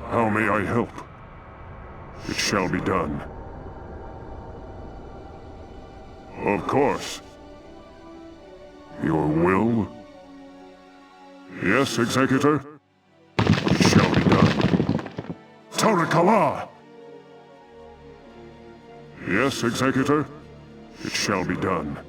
How may I help? It shall be done. Of course. Your will? Yes, Executor? It shall be done. Tarakala! Yes, Executor? It shall be done.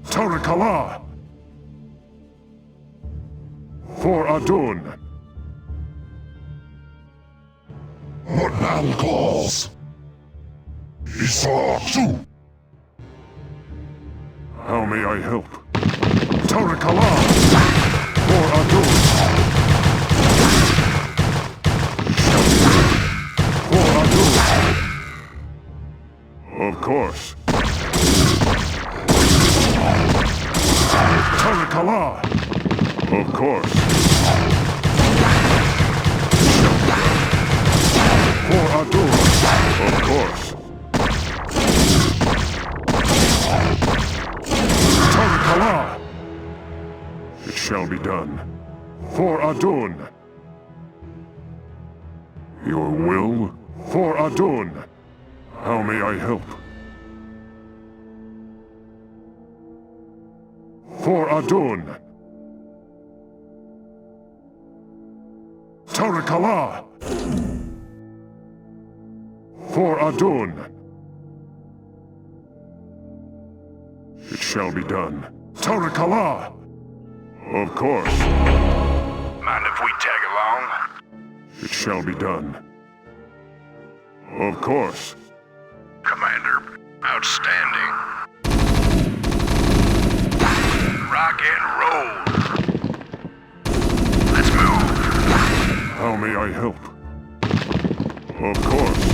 Tarakala! For Adun! What man calls? Isartu! How may I help? Tarakala! For Adun! For Adun! Of course. Tarakala! Of course. For Adun! Of course. Tarakala! It shall be done. For Adun! Your will? For Adun! How may I help? For Adun! Tarakala! For Adun! It shall be done. Tarakala! Of course. Mind if we tag along? It shall be done. Of course. Commander, outstanding. Rock and roll. Let's move. How may I help? Of course.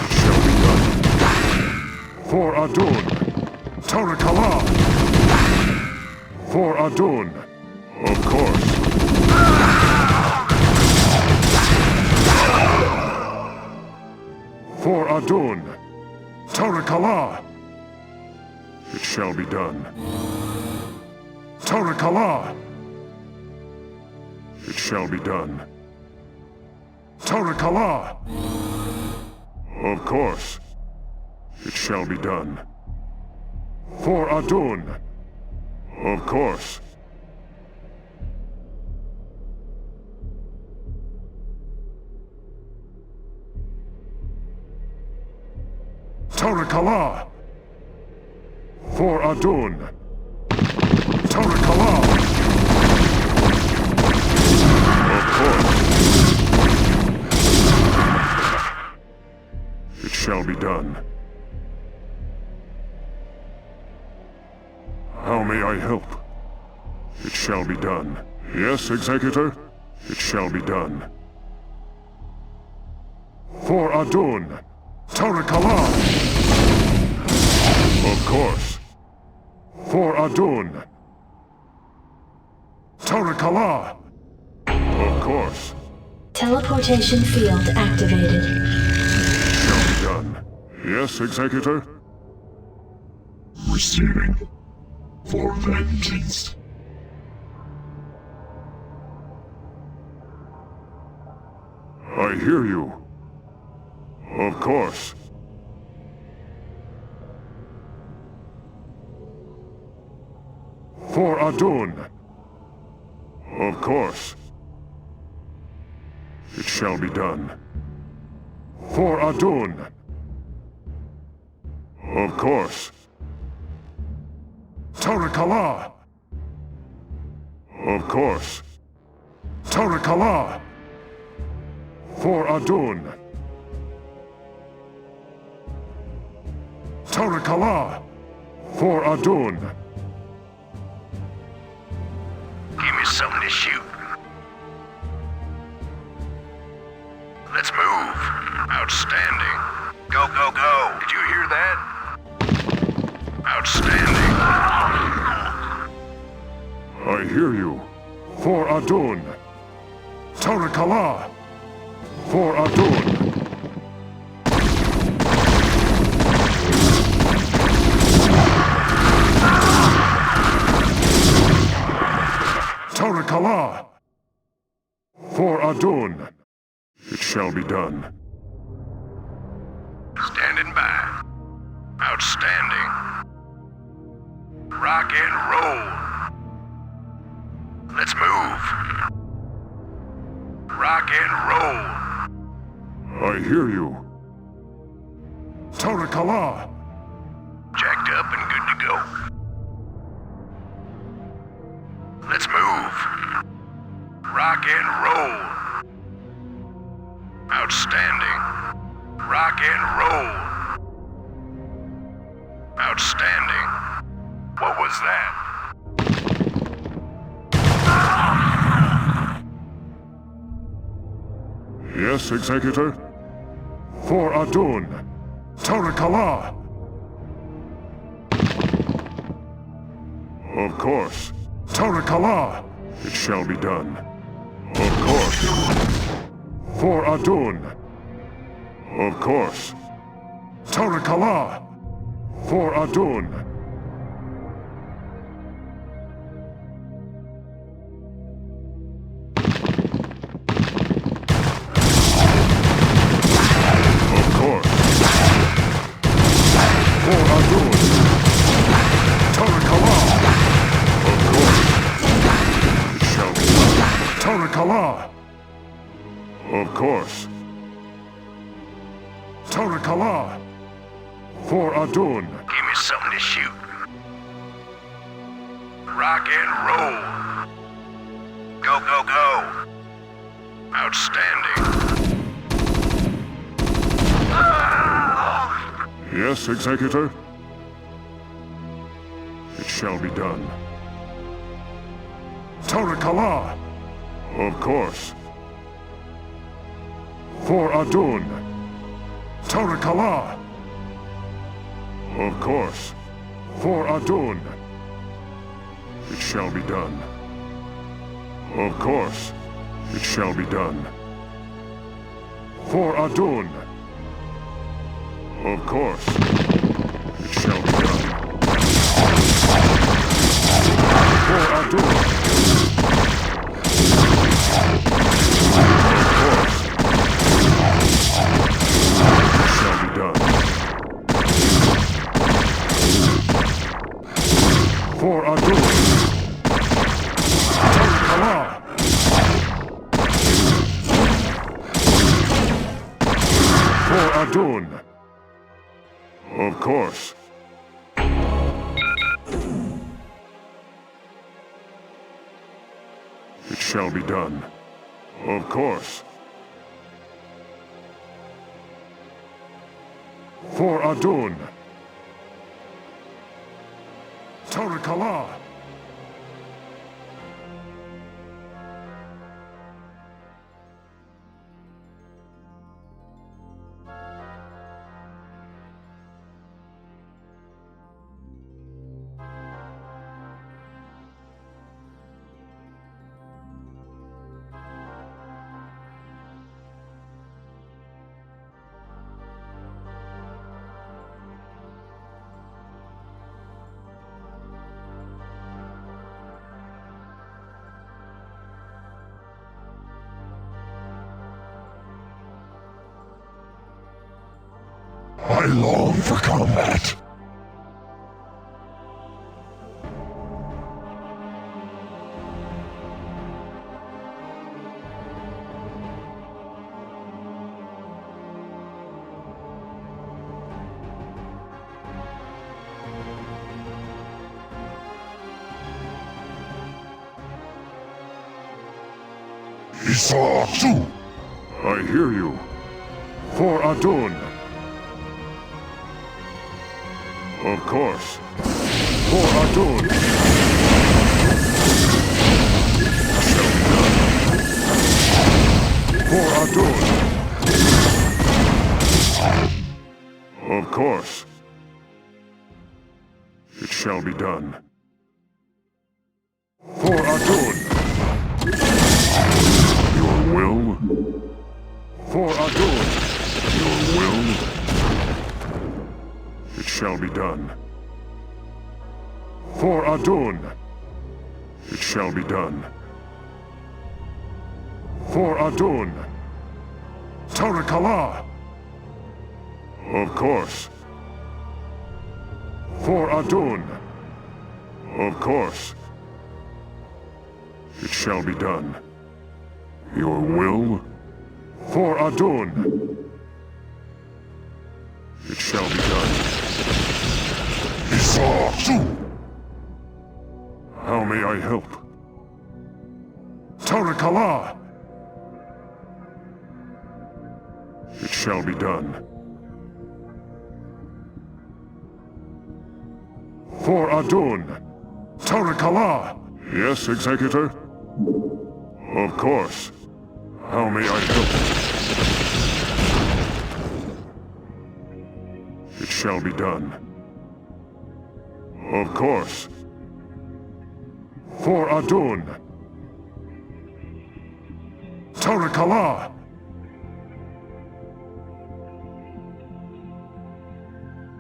It shall be done. For Adun! Tarakala! For Adun! Of course. For Adun! Tarakala! It shall be done. Tarakala! It shall be done. Tarakala! Of course. It shall be done. For Adun! Of course. Tarakala! For Adun! Tarakala! Of course. It shall be done. How may I help? It shall be done. Yes, Executor? It shall be done. For Adun! Tarakala! Of course. For Adun! Tarakala! Of course. Teleportation field activated. Shall be done. Yes, Executor? Receiving. For vengeance. I hear you. Of course. For Adun! Of course. It shall be done. For Adun! Of course. Tarakala! Of course. Tarakala! For Adun! Tarakala! For Adun! Give me something to shoot. Let's move. Outstanding. Go, go, go. Did you hear that? Outstanding. I hear you. For Adun! Tarakala! For Adun! Kala! For Adun! It shall be done. Standing by. Outstanding. Rock and roll. Let's move. Rock and roll. I hear you. Kala! Jacked up and good to go. Let's move. Rock and roll. Outstanding. Rock and roll. Outstanding. What was that? Yes, Executor? For Adun! Kala! Of course. Kala! It shall be done. Of course. For Adun! Of course. Kala! For Adun! Of course. For Adun! Kala! Of course. It shall be done. Kala! Of course. Kala! For Adun! Give me something to shoot. Rock and roll. Go, go, go. Outstanding. Yes, Executor? It shall be done. Kala! Of course. For Adun! Kala! Of course. For Adun! It shall be done. Of course. It shall be done. For Adun! Of course. It shall be done. For Adun! Of course. It shall be done. For Adun! Kala! For Adun! Of course. It shall be done. Of course. For Adun! Kala! I long for combat. Isatu! I hear you. For Adun! Of course. For Adun! Shall be done. For Adun! Of course. It shall be done. For Adun! Your will? For Adun! Your will? It shall be done. For Adun! It shall be done. For Adun. Tarakala. Of course. For Adun. Of course. It shall be done. Your will? For Adun. It shall be done. Isatu! How may I help? Tarakala! It shall be done. For Adun! Tarakala! Yes, Executor? Of course. How may I help? It shall be done. Of course. For Adun! Tarakala!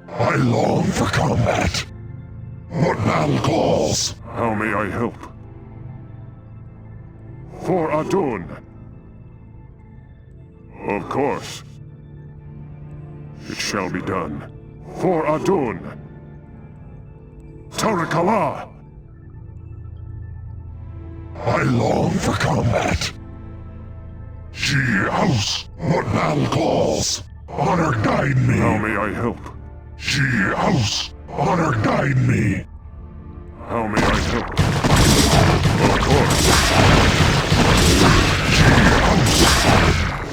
I long for combat. What battle calls? How may I help? For Adun! Of course. It shall be done. For Adun! Tarakala! I long for combat. She house. What battle calls? Honor guide me. How may I help? She house. Honor guide me. How may I help? Of course. She house.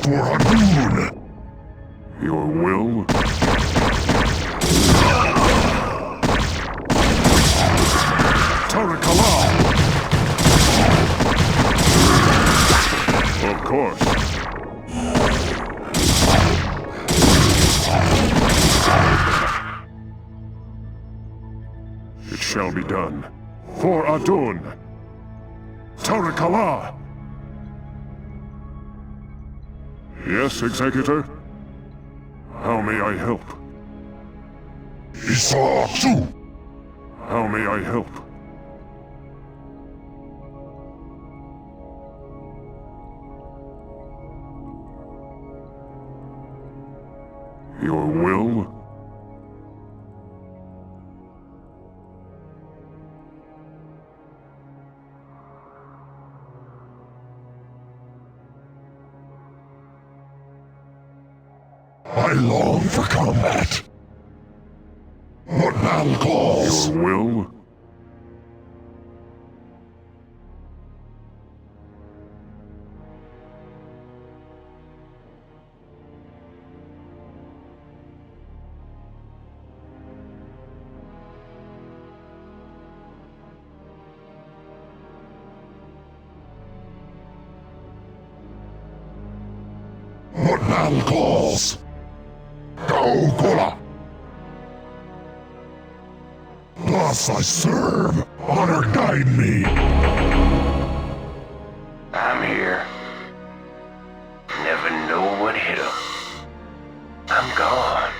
For Adun. Your will? Tarakala! Of course. It shall be done. For Adun! Tarakala! Yes, Executor? How may I help? Isatu! How may I help? Your will? I long for combat. What battle calls? Your will? What battle calls? Go, Kola! Thus I serve. Honor guide me. I'm here. Never know what hit 'em. I'm gone.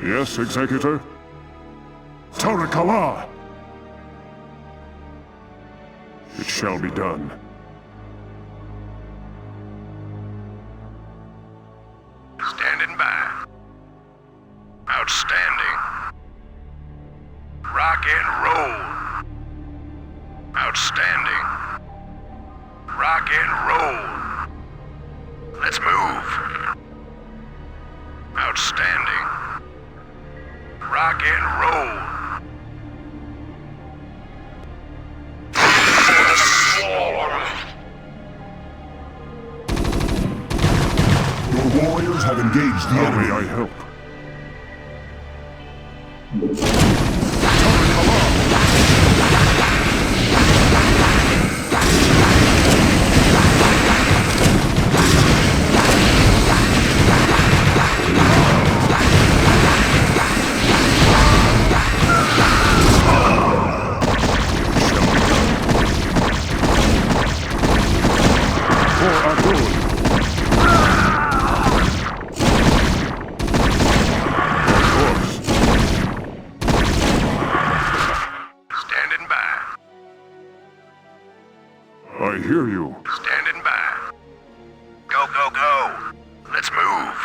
Yes, Executor? Tarakala! It shall be done. Standing by. Outstanding. Rock and roll. Outstanding. Rock and roll. Let's move. Outstanding. Rock and roll. For the swarm. Your warriors have engaged the How may enemy. I help? hear you. Standing by. Go, go, go. Let's move.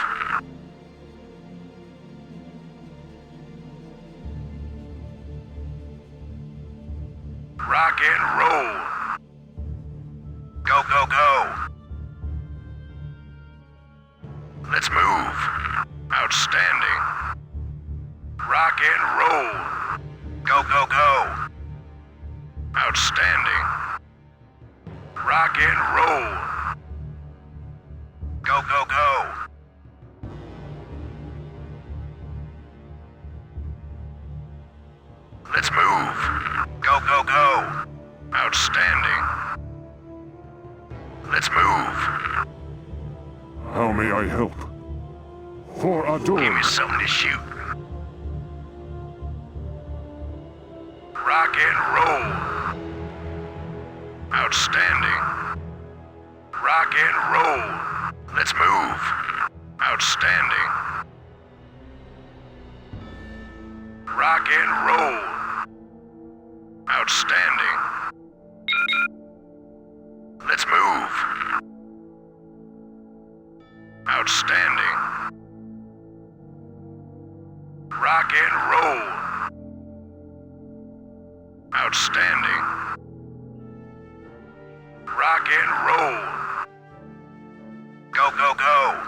Rock and roll. Go, go, go. Let's move. Outstanding. Rock and roll. Go, go, go. Outstanding. Rock and roll. Go, go, go. Let's move. Go, go, go. Outstanding. Let's move. How may I help? For Give me Adun. something to shoot. Rock and roll. Outstanding. Rock and roll. Let's move. Outstanding. Rock and roll. Outstanding. Let's move. Outstanding. Rock and roll. Outstanding. Rock and roll. Go, go, go.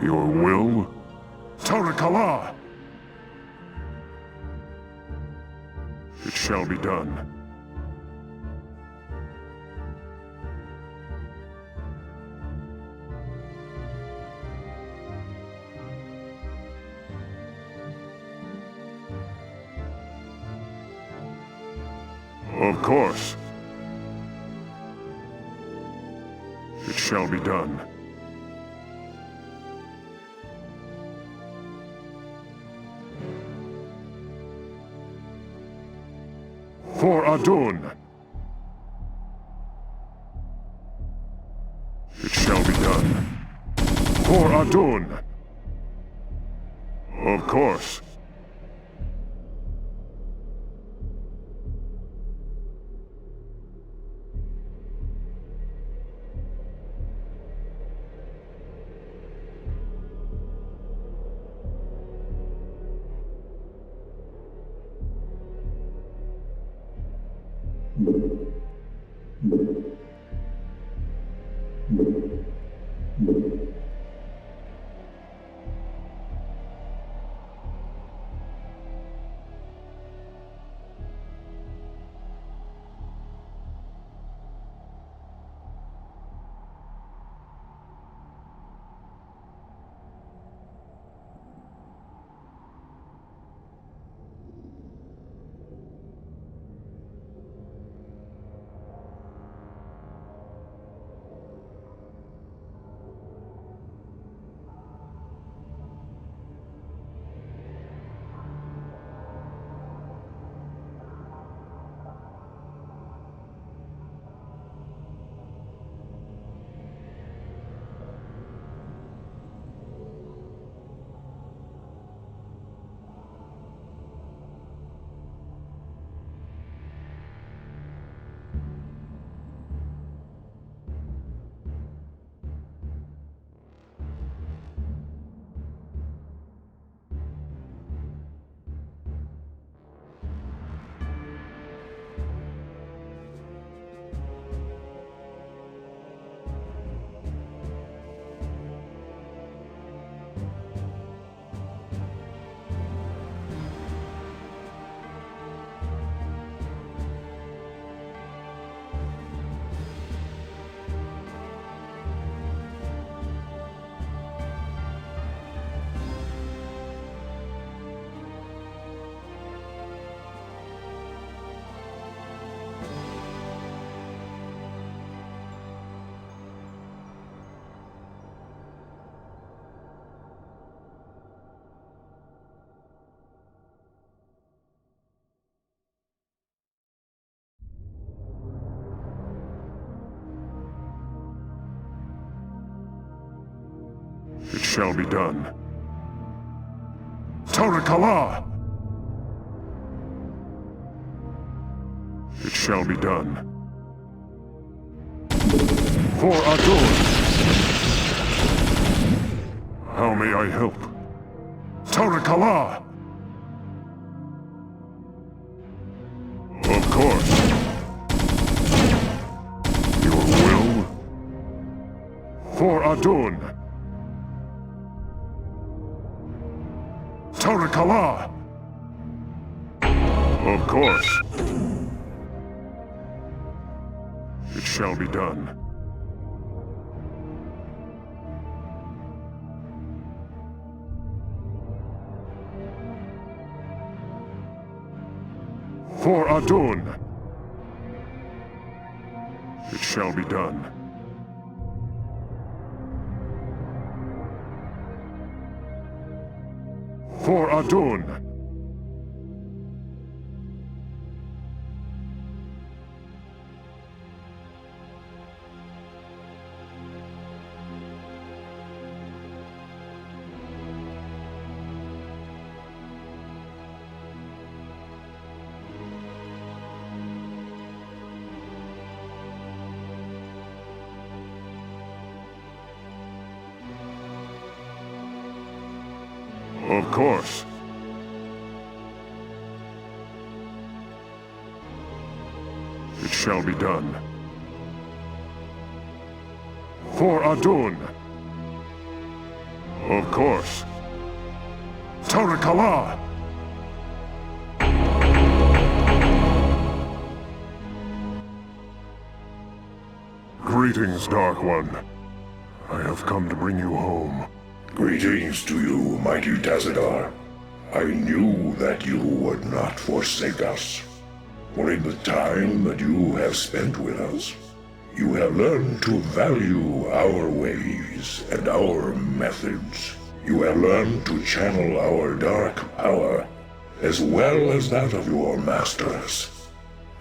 Your will? Tarakala! It shall be done. Of course. It shall be done. For Adun. It shall be done. For Adun. Of course. It shall be done. Tarakala! It shall be done. For Adun! How may I help? Tarakala! Of course. Your will? For Adun! Tarakala! Of course. It shall be done. For Adun! It shall be done. For Adun! Of course. It shall be done. For Adun! Of course. Tarakala! Greetings, Dark One. I have come to bring you home. Greetings to you, mighty Tazadar. I knew that you would not forsake us. For in the time that you have spent with us, you have learned to value our ways and our methods. You have learned to channel our dark power, as well as that of your masters.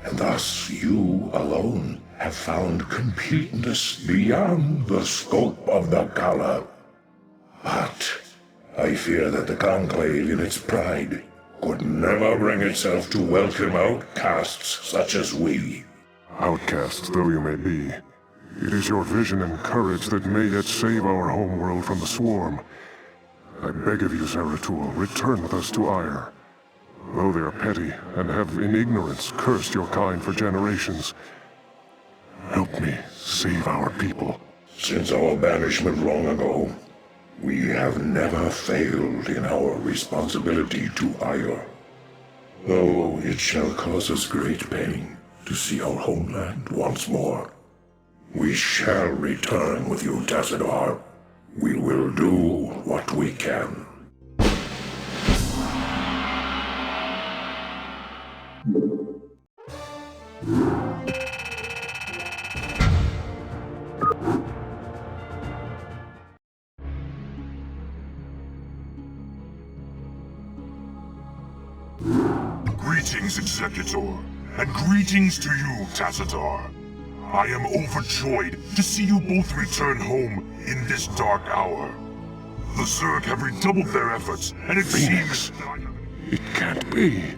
And thus you alone have found completeness beyond the scope of the Gala. But I fear that the Conclave in its pride could never bring itself to welcome outcasts such as we. Outcasts though you may be, it is your vision and courage that may yet save our homeworld from the swarm. I beg of you, Zeratul, return with us to Ire. Though they are petty and have in ignorance cursed your kind for generations, help me save our people. Since our banishment long ago, we have never failed in our responsibility to Ire. Though it shall cause us great pain to see our homeland once more, we shall return with you, Tazadar. We will do what we can. Greetings, Executor, and greetings to you, Tazadar. I am overjoyed to see you both return home in this dark hour. The Zerg have redoubled their efforts, and it seems that I have... It can't be.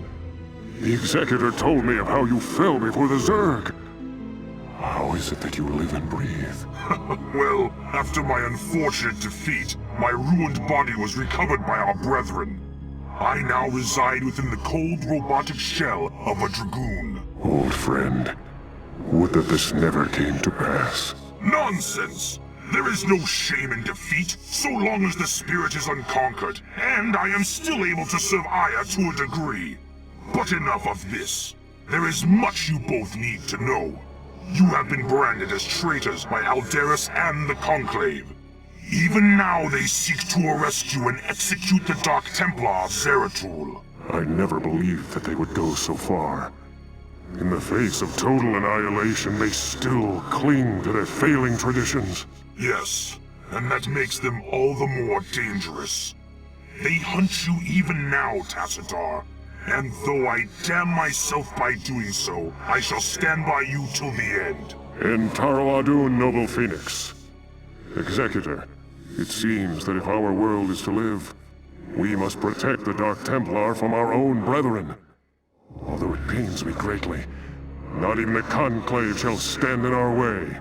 The Executor told me of how you fell before the Zerg. How is it that you live and breathe? Well, after my unfortunate defeat, my ruined body was recovered by our brethren. I now reside within the cold robotic shell of a Dragoon. Old friend, would that this never came to pass. Nonsense! There is no shame in defeat, so long as the spirit is unconquered, and I am still able to serve Aya to a degree. But enough of this. There is much you both need to know. You have been branded as traitors by Alderus and the Conclave. Even now they seek to arrest you and execute the Dark Templar Zeratul. I never believed that they would go so far. In the face of total annihilation, they still cling to their failing traditions. Yes, and that makes them all the more dangerous. They hunt you even now, Tassadar. And though I damn myself by doing so, I shall stand by you till the end. In Taro Adun, Noble Phoenix. Executor, it seems that if our world is to live, we must protect the Dark Templar from our own brethren. Although it pains me greatly, Not even the Conclave shall stand in our way.